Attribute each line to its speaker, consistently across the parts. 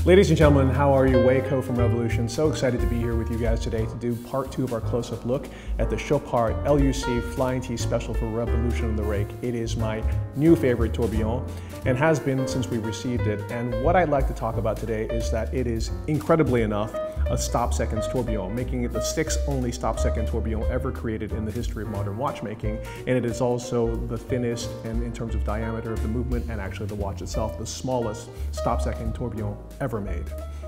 Speaker 1: Ladies and gentlemen, how are you? Waco from Revolution. So excited to be here with you guys today to do part 2 of our close-up look at the Chopard L.U.C Flying T Special for Revolution on the rake. It is my new favorite tourbillon and has been since we received it. And what I'd like to talk about today is that it is incredibly enough a stop-seconds tourbillon, making it the 6th only stop-second tourbillon ever created in the history of modern watchmaking. And it is also the thinnest, and in terms of diameter of the movement and actually the watch itself, the smallest stop-second tourbillon ever made.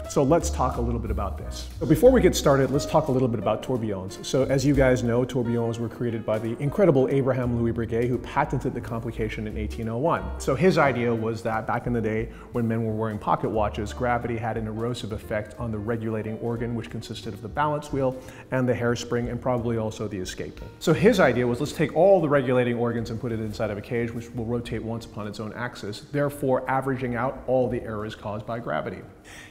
Speaker 1: So let's talk a little bit about this. So before we get started, let's talk a little bit about tourbillons. So as you guys know, tourbillons were created by the incredible Abraham Louis Breguet, who patented the complication in 1801. So his idea was that back in the day when men were wearing pocket watches, gravity had an erosive effect on the regulating organ, which consisted of the balance wheel and the hairspring and probably also the escape. So his idea was, let's take all the regulating organs and put it inside of a cage, which will rotate once upon its own axis, therefore averaging out all the errors caused by gravity.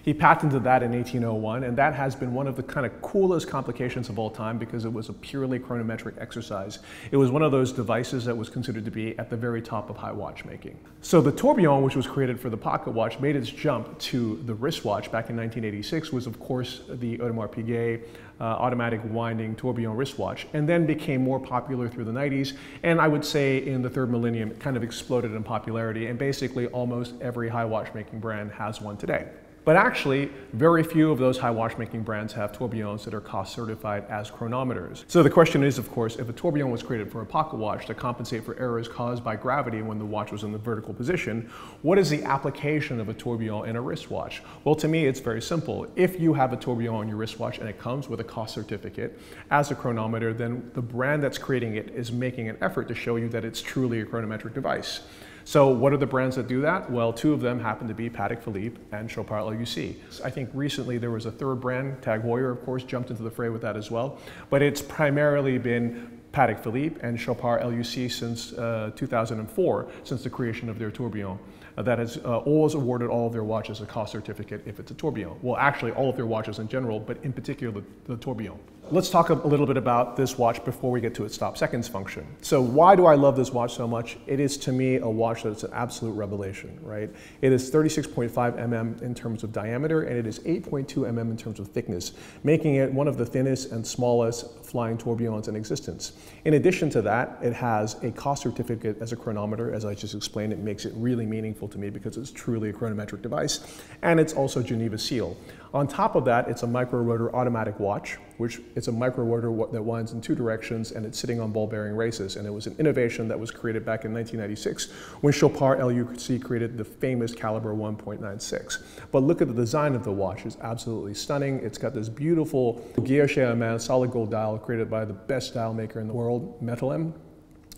Speaker 1: He patented that in 1801, and that has been one of the kind of coolest complications of all time because it was a purely chronometric exercise. It was one of those devices that was considered to be at the very top of high watchmaking. So the tourbillon, which was created for the pocket watch, made its jump to the wristwatch back in 1986, was of course the Audemars Piguet automatic winding tourbillon wristwatch, and then became more popular through the 90s, and I would say in the third millennium it kind of exploded in popularity, and basically almost every high watchmaking brand has one today. But actually, very few of those high watchmaking brands have tourbillons that are COSC certified as chronometers. So the question is, of course, if a tourbillon was created for a pocket watch to compensate for errors caused by gravity when the watch was in the vertical position, what is the application of a tourbillon in a wristwatch? Well, to me, it's very simple. If you have a tourbillon on your wristwatch and it comes with a COSC certificate as a chronometer, then the brand that's creating it is making an effort to show you that it's truly a chronometric device. So what are the brands that do that? Well, 2 of them happen to be Patek Philippe and Chopard L.U.C. I think recently there was a 3rd brand, Tag Heuer, of course, jumped into the fray with that as well. But it's primarily been Patek Philippe and Chopard L.U.C since 2004, since the creation of their tourbillon. That has always awarded all of their watches a COSC certificate if it's a tourbillon. Well, actually all of their watches in general, but in particular the tourbillon. Let's talk a little bit about this watch before we get to its stop seconds function. So why do I love this watch so much? It is to me a watch that's an absolute revelation, right? It is 36.5 mm in terms of diameter, and it is 8.2 mm in terms of thickness, making it one of the thinnest and smallest flying tourbillons in existence. In addition to that, it has a COSC certificate as a chronometer. As I just explained, it makes it really meaningful to me because it's truly a chronometric device, and it's also Geneva Seal. On top of that, it's a micro rotor automatic watch, which it's a micro rotor that winds in 2 directions, and it's sitting on ball bearing races. And it was an innovation that was created back in 1996 when Chopard L.U.C created the famous caliber 1.96. But look at the design of the watch. It's absolutely stunning. It's got this beautiful Geartrain solid gold dial created by the best dial maker in the world, Metal,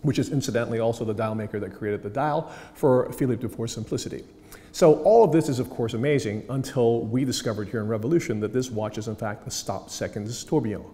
Speaker 1: which is incidentally also the dial maker that created the dial for Philippe Dufour's simplicity. So all of this is of course amazing until we discovered here in Revolution that this watch is in fact a stop seconds tourbillon.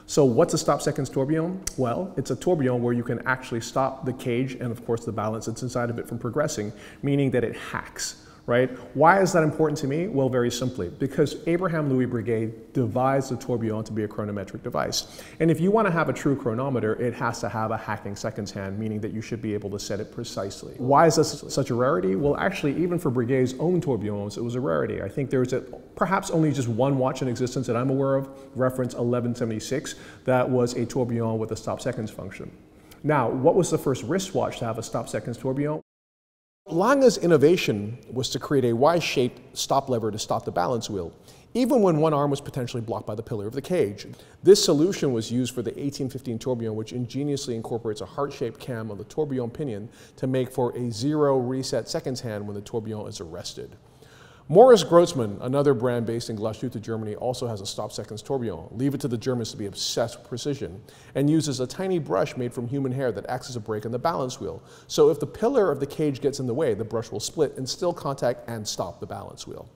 Speaker 1: So what's a stop seconds tourbillon? Well, it's a tourbillon where you can actually stop the cage and of course the balance that's inside of it from progressing, meaning that it hacks. Right? Why is that important to me? Well, very simply, because Abraham Louis Breguet devised the tourbillon to be a chronometric device. And if you want to have a true chronometer, it has to have a hacking seconds hand, meaning that you should be able to set it precisely. Why is this such a rarity? Well, actually, even for Breguet's own tourbillons, it was a rarity. I think there's perhaps only just one watch in existence that I'm aware of, reference 1176, that was a tourbillon with a stop seconds function. Now, what was the first wristwatch to have a stop seconds tourbillon? Lange's innovation was to create a Y-shaped stop lever to stop the balance wheel, even when one arm was potentially blocked by the pillar of the cage. This solution was used for the 1815 tourbillon, which ingeniously incorporates a heart-shaped cam on the tourbillon pinion to make for a 0 reset seconds hand when the tourbillon is arrested. Morris Grossmann, another brand based in Glashütte, Germany, also has a stop seconds tourbillon. Leave it to the Germans to be obsessed with precision, and uses a tiny brush made from human hair that acts as a brake on the balance wheel. So if the pillar of the cage gets in the way, the brush will split and still contact and stop the balance wheel.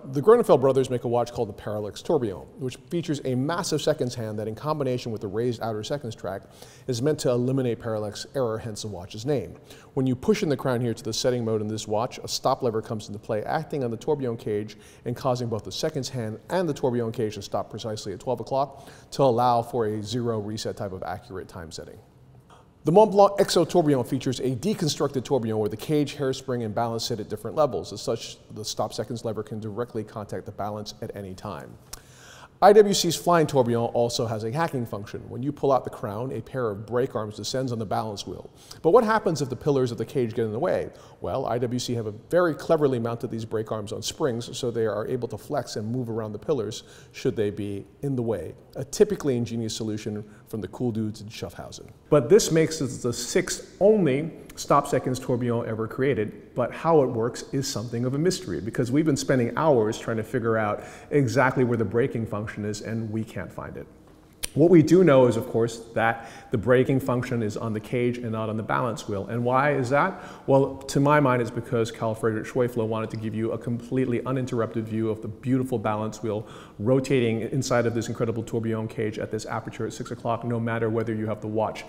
Speaker 1: The Groeneveld brothers make a watch called the Parallax Tourbillon, which features a massive seconds hand that in combination with the raised outer seconds track is meant to eliminate parallax error, hence the watch's name. When you push in the crown here to the setting mode in this watch, a stop lever comes into play, acting on the tourbillon cage and causing both the seconds hand and the tourbillon cage to stop precisely at 12 o'clock to allow for a 0 reset type of accurate time setting. The Mont Blanc XO tourbillon features a deconstructed tourbillon where the cage, hairspring, and balance sit at different levels. As such, the stop seconds lever can directly contact the balance at any time. IWC's flying tourbillon also has a hacking function. When you pull out the crown, a pair of brake arms descends on the balance wheel. But what happens if the pillars of the cage get in the way? Well, IWC have very cleverly mounted these brake arms on springs so they are able to flex and move around the pillars should they be in the way. A typically ingenious solution from the cool dudes in Schaffhausen. But this makes it the 6th only stop seconds tourbillon ever created, but how it works is something of a mystery because we've been spending hours trying to figure out exactly where the braking function is and we can't find it. What we do know is, of course, that the braking function is on the cage and not on the balance wheel. And why is that? Well, to my mind, it's because Carl Friedrich Schwefler wanted to give you a completely uninterrupted view of the beautiful balance wheel rotating inside of this incredible tourbillon cage at this aperture at 6 o'clock, no matter whether you have the watch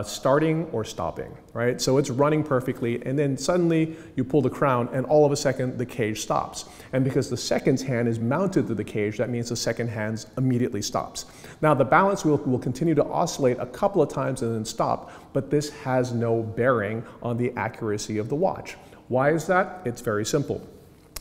Speaker 1: starting or stopping, right? So it's running perfectly, and then suddenly you pull the crown, and all of a second, the cage stops. And because the seconds hand is mounted to the cage, that means the second hand immediately stops. Now, the balance wheel will continue to oscillate a couple of times and then stop, but this has no bearing on the accuracy of the watch. Why is that? It's very simple.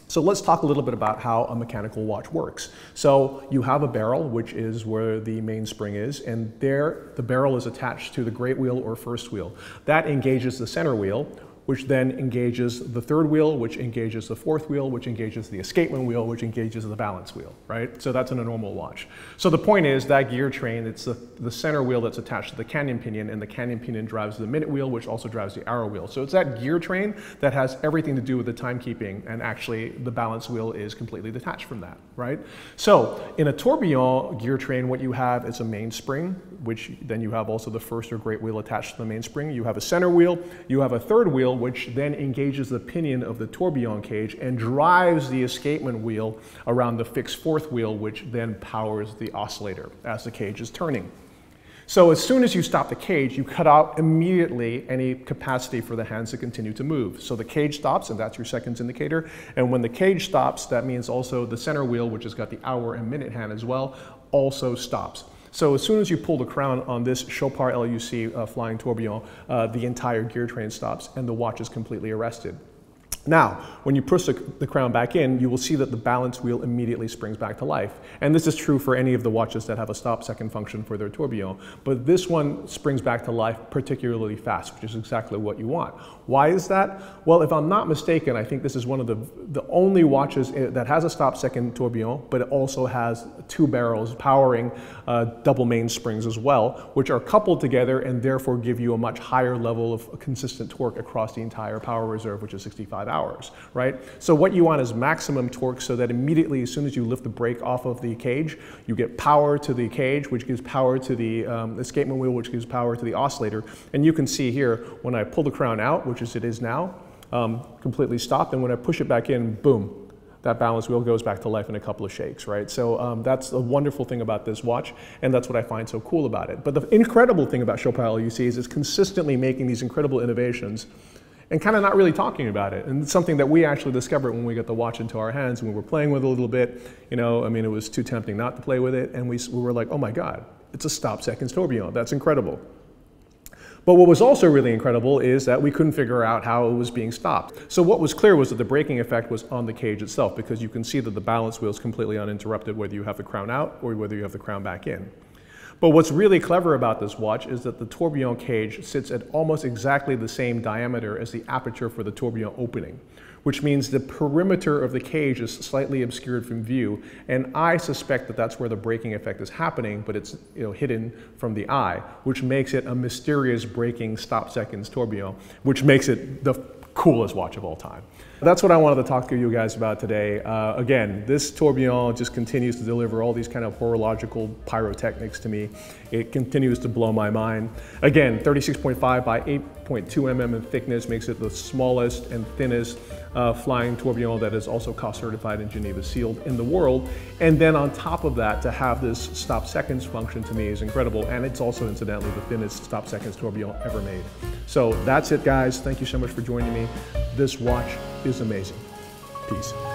Speaker 1: So let's talk a little bit about how a mechanical watch works. So you have a barrel, which is where the mainspring is, and there the barrel is attached to the great wheel or first wheel. That engages the center wheel, which then engages the third wheel, which engages the fourth wheel, which engages the escapement wheel, which engages the balance wheel, right? So that's in a normal watch. So the point is that gear train, it's the center wheel that's attached to the canyon pinion, and the canyon pinion drives the minute wheel, which also drives the arrow wheel. So it's that gear train that has everything to do with the timekeeping, and actually the balance wheel is completely detached from that, right? So in a tourbillon gear train, what you have is a mainspring, which then you have also the first or great wheel attached to the mainspring. You have a center wheel, you have a third wheel, which then engages the pinion of the tourbillon cage and drives the escapement wheel around the fixed fourth wheel, which then powers the oscillator as the cage is turning. So as soon as you stop the cage, you cut out immediately any capacity for the hands to continue to move. So the cage stops, and that's your seconds indicator. And when the cage stops, that means also the center wheel, which has got the hour and minute hand as well, also stops. So as soon as you pull the crown on this Chopard L.U.C. Flying tourbillon, the entire gear train stops and the watch is completely arrested. Now, when you push the crown back in, you will see that the balance wheel immediately springs back to life. And this is true for any of the watches that have a stop second function for their tourbillon. But this one springs back to life particularly fast, which is exactly what you want. Why is that? Well, if I'm not mistaken, I think this is one of the only watches that has a stop second tourbillon, but it also has 2 barrels powering double mainsprings as well, which are coupled together and therefore give you a much higher level of consistent torque across the entire power reserve, which is 65 hours, right? So what you want is maximum torque so that immediately as soon as you lift the brake off of the cage, you get power to the cage, which gives power to the escapement wheel, which gives power to the oscillator. And you can see here, when I pull the crown out, which is it is now, completely stopped, and when I push it back in, boom, that balance wheel goes back to life in a couple of shakes, right? So that's the wonderful thing about this watch, and that's what I find so cool about it. But the incredible thing about Chopard L.U.C. is it's consistently making these incredible innovations and kind of not really talking about it. And it's something that we actually discovered when we got the watch into our hands, when we were playing with it a little bit. You know, I mean, it was too tempting not to play with it, and we were like, oh my God, it's a stop seconds tourbillon. That's incredible. But what was also really incredible is that we couldn't figure out how it was being stopped. So what was clear was that the braking effect was on the cage itself, because you can see that the balance wheel is completely uninterrupted whether you have the crown out or whether you have the crown back in. But what's really clever about this watch is that the tourbillon cage sits at almost exactly the same diameter as the aperture for the tourbillon opening, which means the perimeter of the cage is slightly obscured from view, and I suspect that that's where the braking effect is happening, but it's hidden from the eye, which makes it a mysterious braking stop seconds tourbillon, which makes it the coolest watch of all time. That's what I wanted to talk to you guys about today. Again, this tourbillon just continues to deliver all these kind of horological pyrotechnics to me. It continues to blow my mind. Again, 36.5 by 8.2 mm in thickness makes it the smallest and thinnest flying tourbillon that is also COSC certified and Geneva sealed in the world. And then on top of that, to have this stop seconds function to me is incredible. And it's also incidentally the thinnest stop seconds tourbillon ever made. So that's it, guys. Thank you so much for joining me. This watch is amazing. Peace.